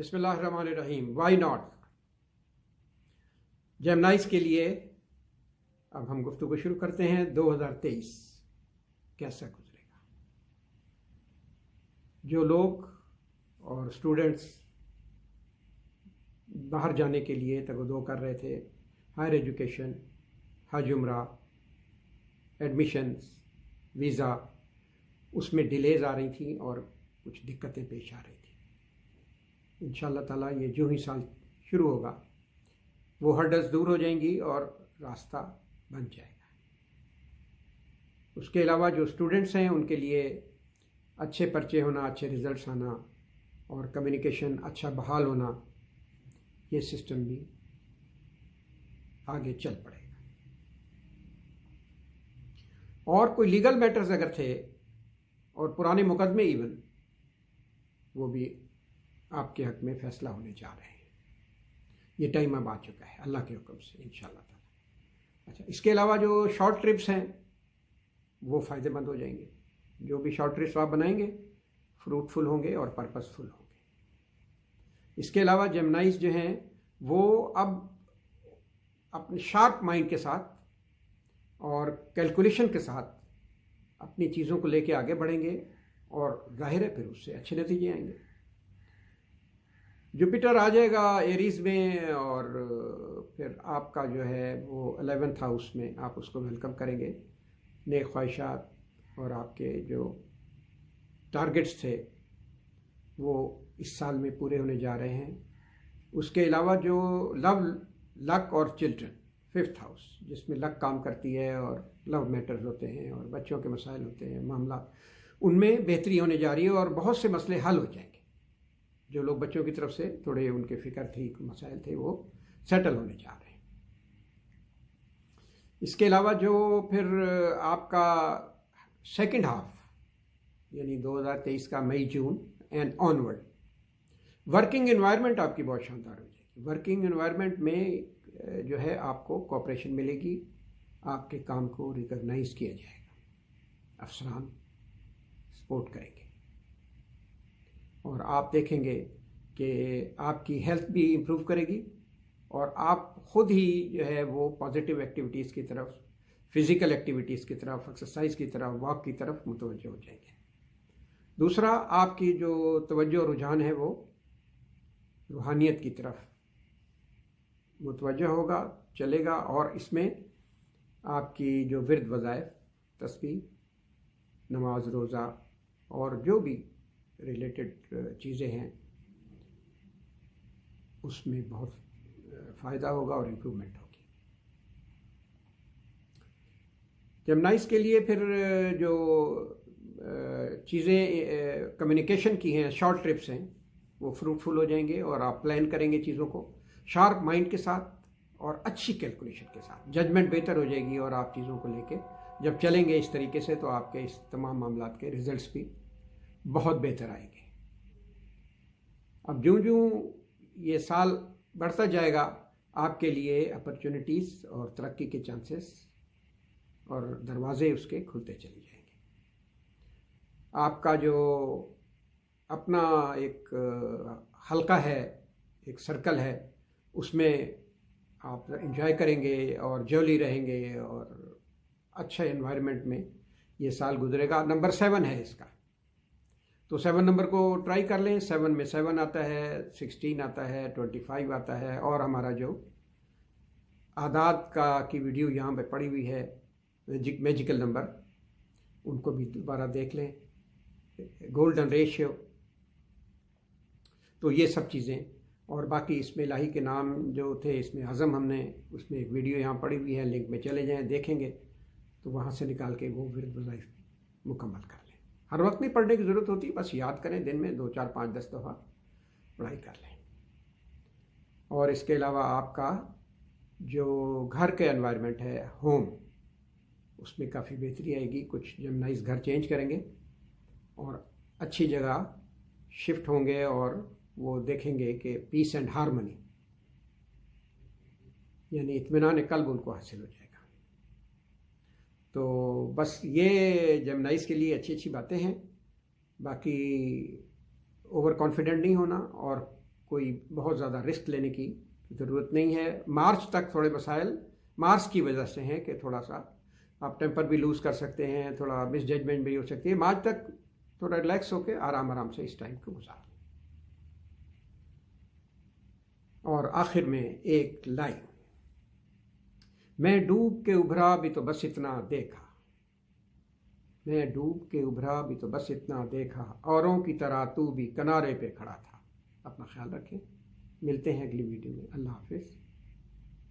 बिस्मिल्लाहिर्रहमानिर्रहीम। Why not. जेमिनाइज के लिए अब हम गुफ्तगू शुरू करते हैं। 2023 कैसा गुजरेगा? जो लोग और स्टूडेंट्स बाहर जाने के लिए तगदो कर रहे थे, हायर एजुकेशन, हज उम्रा, एडमिशन्स, वीज़ा, उसमें डिलेज़ आ रही थी और कुछ दिक्कतें पेश आ रही थी। इंशाअल्लाह ताला ये जो ही साल शुरू होगा वो हर्डल्स दूर हो जाएंगी और रास्ता बन जाएगा। उसके अलावा जो स्टूडेंट्स हैं उनके लिए अच्छे पर्चे होना, अच्छे रिज़ल्ट्स आना और कम्युनिकेशन अच्छा बहाल होना, ये सिस्टम भी आगे चल पड़ेगा। और कोई लीगल मैटर्स अगर थे और पुराने मुकदमे इवन, वो भी आपके हक में फैसला होने जा रहे हैं। ये टाइम अब आ चुका है अल्लाह के हुक्म से इंशाअल्लाह ताला। अच्छा, इसके अलावा जो शॉर्ट ट्रिप्स हैं वो फ़ायदेमंद हो जाएंगे। जो भी शॉर्ट ट्रिप्स आप बनाएंगे फ्रूटफुल होंगे और पर्पसफुल होंगे। इसके अलावा जेमिनाइज जो हैं वो अब अपने शार्प माइंड के साथ और कैलकुलेशन के साथ अपनी चीज़ों को लेके आगे बढ़ेंगे और जाहिर है फिर उससे अच्छे नतीजे आएंगे। जुपिटर आ जाएगा एरीज में और फिर आपका जो है वो 11th हाउस में आप उसको वेलकम करेंगे। नेक ख्वाहिशात और आपके जो टारगेट्स थे वो इस साल में पूरे होने जा रहे हैं। उसके अलावा जो लव, लक और चिल्ड्रन, 5th हाउस, जिसमें लक काम करती है और लव मैटर्स होते हैं और बच्चों के मसाइल होते हैं, मामला, उनमें बेहतरी होने जा रही है और बहुत से मसले हल हो जाएंगे। जो लोग बच्चों की तरफ से थोड़े उनके फिक्र थी, मसाइल थे, वो सेटल होने जा रहे हैं। इसके अलावा जो फिर आपका सेकंड हाफ यानी 2023 का मई जून एंड ऑनवर्ड, वर्किंग एनवायरनमेंट आपकी बहुत शानदार हो जाएगी। वर्किंग एनवायरनमेंट में जो है आपको कोऑपरेशन मिलेगी, आपके काम को रिकॉग्नाइज किया जाएगा, अफसरान सपोर्ट करेंगे और आप देखेंगे कि आपकी हेल्थ भी इम्प्रूव करेगी और आप खुद ही जो है वो पॉजिटिव एक्टिविटीज़ की तरफ, फिज़िकल एक्टिविटीज़ की तरफ, एक्सरसाइज की तरफ, वॉक की तरफ मुतवज्जो हो जाएंगे। दूसरा, आपकी जो तवज्जो रुझान है वो रूहानियत की तरफ मुतवज्जो होगा, चलेगा और इसमें आपकी जो विर्द वज़ाइफ, तस्बीह, नमाज, रोज़ा और जो भी रिलेटेड चीज़ें हैं उसमें बहुत फ़ायदा होगा और इम्प्रूवमेंट होगी। जेमिनाइज के लिए फिर जो चीज़ें कम्युनिकेशन की हैं, शॉर्ट ट्रिप्स हैं, वो फ्रूटफुल हो जाएंगे और आप प्लान करेंगे चीज़ों को शार्प माइंड के साथ और अच्छी कैलकुलेशन के साथ। जजमेंट बेहतर हो जाएगी और आप चीज़ों को लेके जब चलेंगे इस तरीके से तो आपके इस तमाम मामलात के रिजल्ट्स भी बहुत बेहतर आएंगे। अब ज्यों ज्यों ये साल बढ़ता जाएगा आपके लिए अपॉर्चुनिटीज़ और तरक्की के चांसेस और दरवाजे उसके खुलते चले जाएंगे। आपका जो अपना एक हल्का है, एक सर्कल है, उसमें आप एंजॉय करेंगे और जॉली रहेंगे और अच्छा एनवायरनमेंट में ये साल गुजरेगा। नंबर 7 है इसका, तो 7 नंबर को ट्राई कर लें। 7 में 7 आता है, 16 आता है, 25 आता है और हमारा जो आदात का की वीडियो यहाँ पे पड़ी हुई है, मैजिकल नंबर, उनको भी दोबारा देख लें, गोल्डन रेशियो, तो ये सब चीज़ें और बाकी इसमें इलाही के नाम जो थे, इसमें हज़म, हमने उसमें एक वीडियो यहाँ पड़ी हुई है, लिंक में चले जाएँ, देखेंगे तो वहाँ से निकाल के वो विर्द वज़ाइफ मुकम्मल कर लें। हर वक्त नहीं पढ़ने की ज़रूरत होती, बस याद करें, दिन में 2, 4, 5, 10 दफ़ा पढ़ाई कर लें। और इसके अलावा आपका जो घर के एनवायरनमेंट है, होम, उसमें काफ़ी बेहतरी आएगी। कुछ जेमिनाइज घर चेंज करेंगे और अच्छी जगह शिफ्ट होंगे और वो देखेंगे कि पीस एंड हारमनी यानी इत्मीनान क़ल्ब उनको हासिल हो जाएगा। तो बस ये जेमिनाइज के लिए अच्छी अच्छी बातें हैं। बाकी ओवर कॉन्फिडेंट नहीं होना और कोई बहुत ज़्यादा रिस्क लेने की ज़रूरत नहीं है। मार्च तक थोड़े मसाइल मार्च की वजह से हैं कि थोड़ा सा आप टेम्पर भी लूज़ कर सकते हैं, थोड़ा मिस जजमेंट भी हो सकती है। मार्च तक थोड़ा रिलैक्स होकर आराम आराम से इस टाइम को गुजार लें। और आखिर में एक लाइन, मैं डूब के उभरा भी तो बस इतना देखा, मैं डूब के उभरा भी तो बस इतना देखा, औरों की तरह तू भी किनारे पे खड़ा था। अपना ख्याल रखें, मिलते हैं अगली वीडियो में। अल्लाह हाफिज़।